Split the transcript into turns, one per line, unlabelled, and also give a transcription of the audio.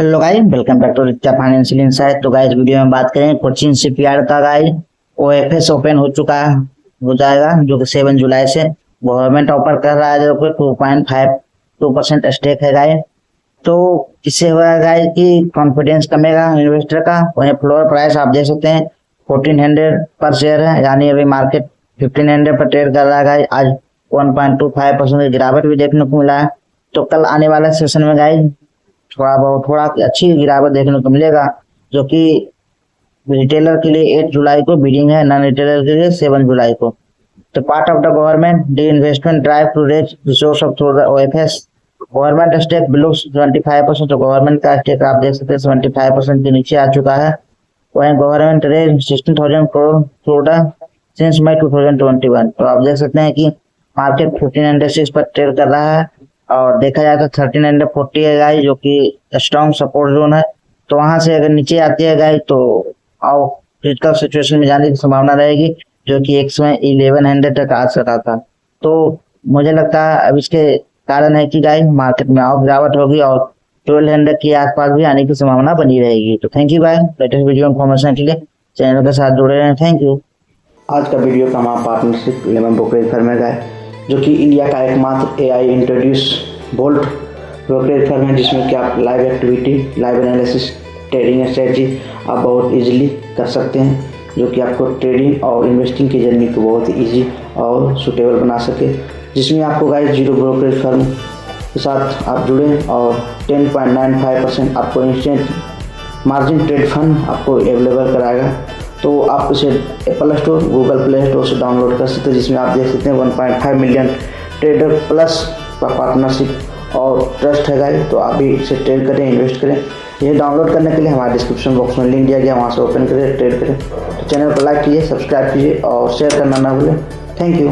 Hello guys, welcome back to Richa financial insight. तो guys video में बात करें कोचिन शिपयार्ड का। गाइस ओएफएस ओपन हो जाएगा जो कि 7 जुलाई से गवर्नमेंट ऑफर कर रहा है जो कि 2.52% स्टेक है गाइस। तो इससे हुआ गाइस कि कॉन्फिडेंस कमेगा इन्वेस्टर का। वहीं फ्लोर प्राइस आप देख सकते हैं 1400 पर शेयर है, यानी अभी मार्केट 1500 पर ट्रेड कर रहा है गाइस। आज 1.25% की गिरावट भी देखने को मिला है। तो कल आने वाला सेशन में गाइस थोड़ा अच्छी गिरावट देखने को मिलेगा, जो कि रिटेलर के लिए 8 जुलाई को बिडिंग है, नॉन रिटेलर के लिए 7 जुलाई को। तो part of the government disinvestment drive to raise resource of through the OFS. Government stake below 25%। तो गवर्नमेंट का स्टेक आप देख सकते हैं 75% के नीचे आ चुका है। वहीं government raise 16,000 crore through the since May 2021। तो आप देख सकते हैं कि मार्केट 1506 पर ट्रेड कर रहा है और देखा जाए तो 1340 है गाइस, जो कि स्ट्रॉन्ग सपोर्ट जोन है। तो वहां से अगर नीचे आती है गाइस तो आओ क्रिटिकल सिचुएशन में जाने की संभावना रहेगी, जो कि एक समय 1100 तक आ सकता था। तो मुझे लगता है अब इसके कारण है कि गाइस मार्केट में और गिरावट होगी और 1200 के आसपास भी आने की संभावना बनी रहेगी। तो thank you guys, latest video information के लिए चैनल के साथ जुड़े रहें। Thank you.
आज का वीडियो का हमारा पार्टनरशिप लेमन ब्रोकरेज फर्म है, जो कि इंडिया का एकमात्र AI introduce bolt brokerage firm है, जिसमें कि आप live activity, live analysis, trading strategy आप बहुत इजीली कर सकते हैं, जो कि आपको ट्रेडिंग और इन्वेस्टिंग की जर्नी को बहुत इजी और सुटेबल बना सके। जिसमें आपको गाइस जीरो ब्रोकरेज फर्म के साथ आप जुड़ें और 10.95% आपको इंस्टेंट मार्जिन ट्रेड फंड आपको अवेलेबल कराएगा। तो आप इसे Apple store, Google play store से डाउनलोड कर सकते हैं, जिसमें आप देख सकते हैं 1.5 मिलियन ट्रेडर प्लस का पार्टनरशिप और ट्रस्ट है गाइस। तो आप भी इसे ट्रेड करें, इन्वेस्ट करें। ये डाउनलोड करने के लिए हमारे डिस्क्रिप्शन बॉक्स में लिंक दिया गया, वहाँ से ओपन करें, ट्रेड करें। तो चैनल को लाइक कीजिए, सब्सक्राइब कीजिए और शेयर करना ना भूलें। Thank you.